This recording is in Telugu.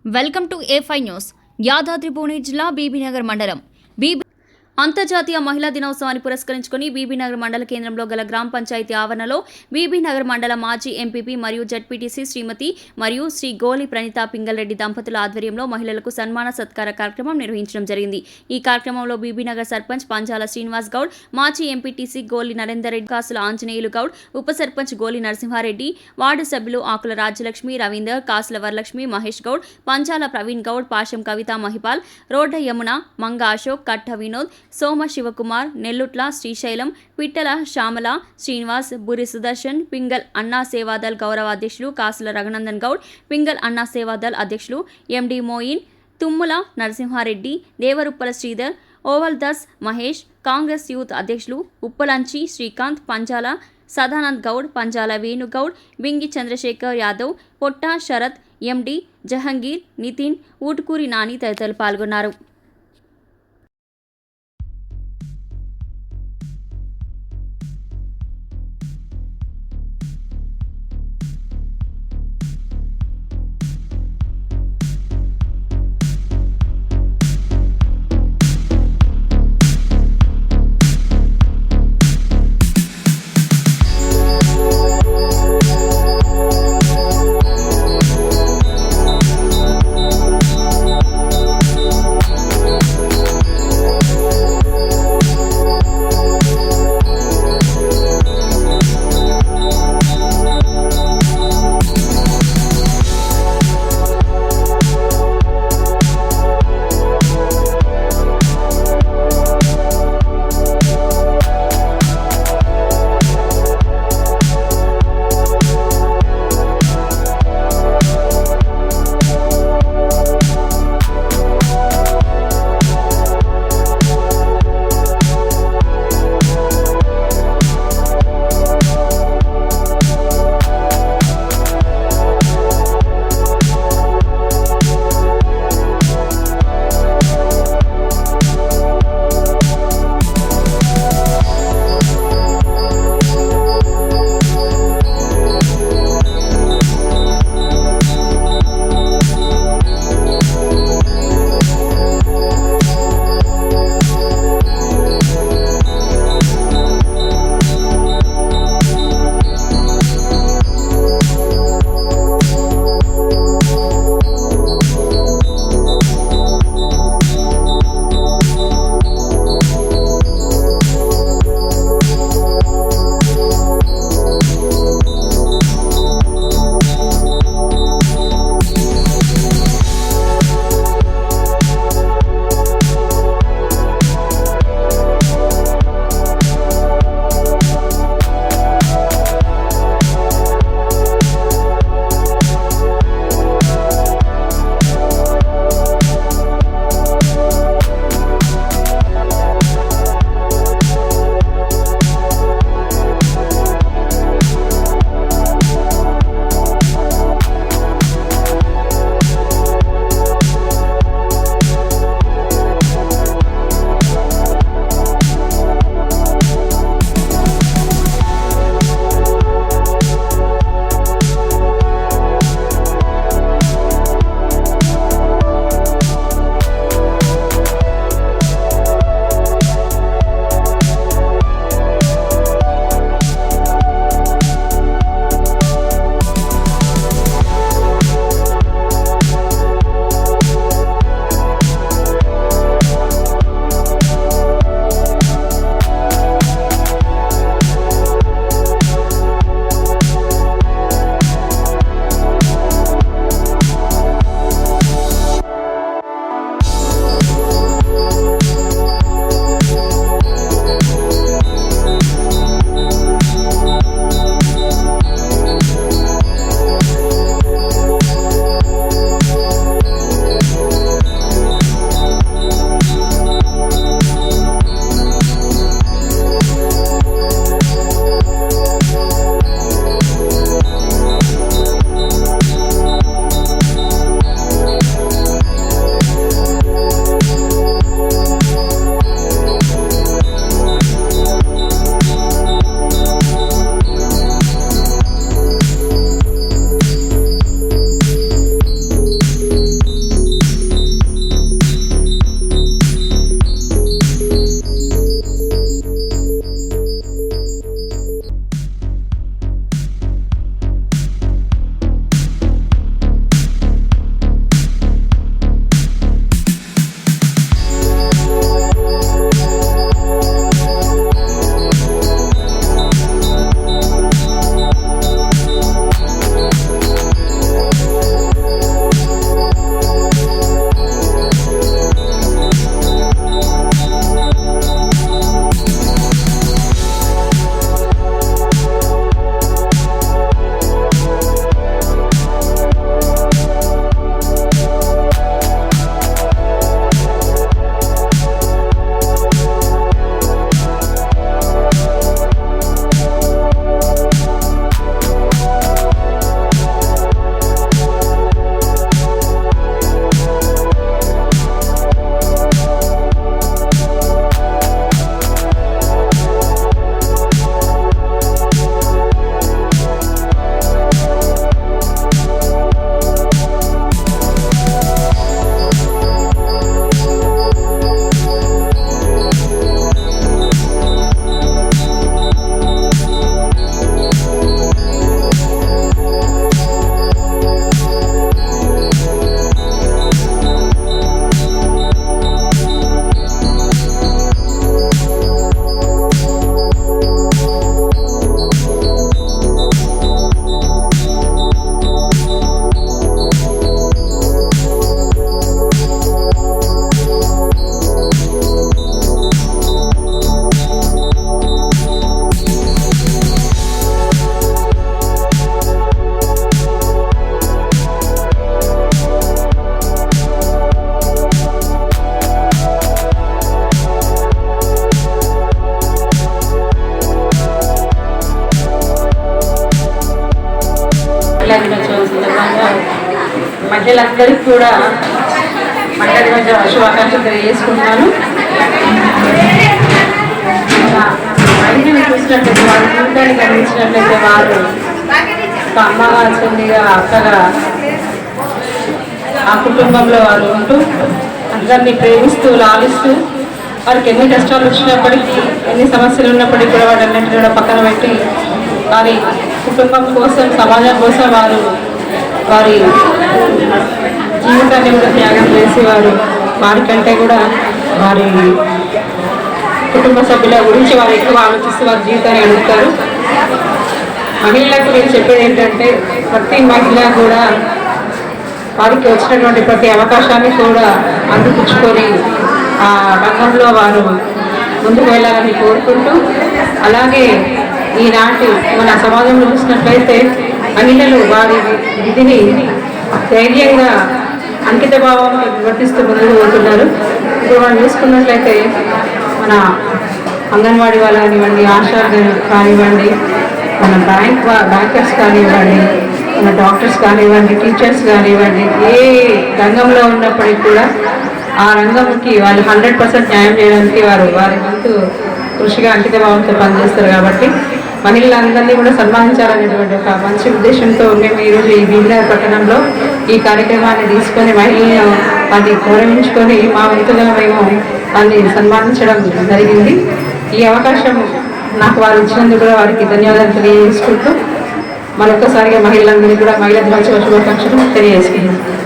Welcome to A5 news. Yadadri Bhuvanagiri జిల్లా బీబీనగర్ మండలం అంతర్జాతీయ మహిళా దినోత్సవాన్ని పురస్కరించుకుని బీబీనగర్ మండల కేంద్రంలో గల గ్రామ పంచాయతీ ఆవరణలో బీబీనగర్ మండల మాజీ ఎంపీపీ మరియు జడ్పీటీసీ శ్రీమతి మరియు శ్రీ గోలి ప్రణీత పింగళరెడ్డి దంపతుల ఆధ్వర్యంలో మహిళలకు సన్మాన సత్కార కార్యక్రమం నిర్వహించడం జరిగింది. ఈ కార్యక్రమంలో బీబీనగర్ సర్పంచ్ పంజాల శ్రీనివాస్ గౌడ్, మాజీ ఎంపీటీసీ గోలి నరేందర్ రెడ్డి, కాసుల ఆంజనేయులు గౌడ్, ఉప సర్పంచ్ గోలి నరసింహారెడ్డి, వార్డు సభ్యులు ఆకుల రాజ్యలక్ష్మి, రవీందర్, కాసుల వరలక్ష్మి, మహేష్ గౌడ్, పంచాల ప్రవీణ్ గౌడ్, పాశం కవిత మహిపాల్, రోడ్డ యమున, మంగ అశోక్, కట్ట వినోద్, సోమ శివకుమార్, నెల్లుట్ల శ్రీశైలం, పిట్టల శ్యామల, శ్రీనివాస్, బురి సుదర్శన్, పింగల్ అన్నా సేవాదల్ గౌరవ అధ్యక్షులు కాసుల రఘునందన్ గౌడ్, పింగల్ అన్నా సేవాదల్ అధ్యక్షులు ఎండి మోయిన్, తుమ్ముల నరసింహారెడ్డి, దేవరుప్పల శ్రీధర్, ఓవల్ దస్ మహేష్, కాంగ్రెస్ యూత్ అధ్యక్షులు ఉప్పలంచి శ్రీకాంత్, పంజాల సదానంద్ గౌడ్, పంజాల వేణుగౌడ్, బింగి చంద్రశేఖర్ యాదవ్, పొట్ట శరత్, ఎండి జహంగీర్, నితిన్, ఊటుకూరి నాని తదితరులు పాల్గొన్నారు. మహిళలందరికీ కూడా మండలి దినోత్సవ శుభాకాంక్షలు తెలియజేసుకుంటున్నాను. మహిళలు చూసినట్లయితే వారి జీవితాన్ని గమనించినట్లయితే వారు ఒక అమ్మగా, చెల్లిగా, అక్కగా ఆ కుటుంబంలో వారు ఉంటూ అందరినీ ప్రేమిస్తూ లాలిస్తూ వారికి ఎన్ని కష్టాలు వచ్చినప్పటికీ ఎన్ని సమస్యలు ఉన్నప్పటికీ కూడా వాటన్నింటినీ కూడా పక్కన పెట్టి వారి కుటుంబం కోసం సమాజం కోసం వారి జీవితాన్ని కూడా త్యాగం చేసి వారికంటే కూడా వారి కుటుంబ సభ్యుల గురించి వారు ఎక్కువ ఆలోచిస్తూ వారి జీవితాన్ని అడుగుతారు. మహిళలకు నేను చెప్పేది ఏంటంటే ప్రతి మహిళ కూడా వారికి వచ్చినటువంటి ప్రతి అవకాశాన్ని కూడా అందిపుచ్చుకొని ఆ రంగంలో వారు ముందుకు వెళ్ళాలని కోరుకుంటూ, అలాగే ఈనాటి మన సమాజంలో చూసినట్లయితే మహిళలు వారి విధిని ధైర్యంగా అంకిత భావంగా నిర్వర్తిస్తూ ముందుకు పోతున్నారు. ఇప్పుడు మనం చూసుకున్నట్లయితే మన అంగన్వాడీ వాళ్ళు కానివ్వండి, ఆశా కానివ్వండి, మన బ్యాంకర్స్ కానివ్వండి, మన డాక్టర్స్ కానివ్వండి, టీచర్స్ కానివ్వండి, ఏ రంగంలో ఉన్నప్పటికీ కూడా ఆ రంగంకి వాళ్ళు 100% న్యాయం చేయడానికి వారి వంతు కృషిగా అంకిత భావంతో పనిచేస్తారు. కాబట్టి మహిళలందరినీ కూడా సన్మానించాలనేటువంటి ఒక మంచి ఉద్దేశంతో మేము ఈరోజు ఈ బీబీనగర్ పట్టణంలో ఈ కార్యక్రమాన్ని తీసుకొని మహిళలను అది గౌరవించుకొని మా వంతుగా మేము దాన్ని సన్మానించడం జరిగింది. ఈ అవకాశం నాకు వారు ఇచ్చినందుకు కూడా వారికి ధన్యవాదాలు తెలియజేసుకుంటూ మరొకసారిగా మహిళలందరికీ కూడా మహిళా దినోత్సవ శుభాకాంక్షలు తెలియజేసుకుంటున్నాను.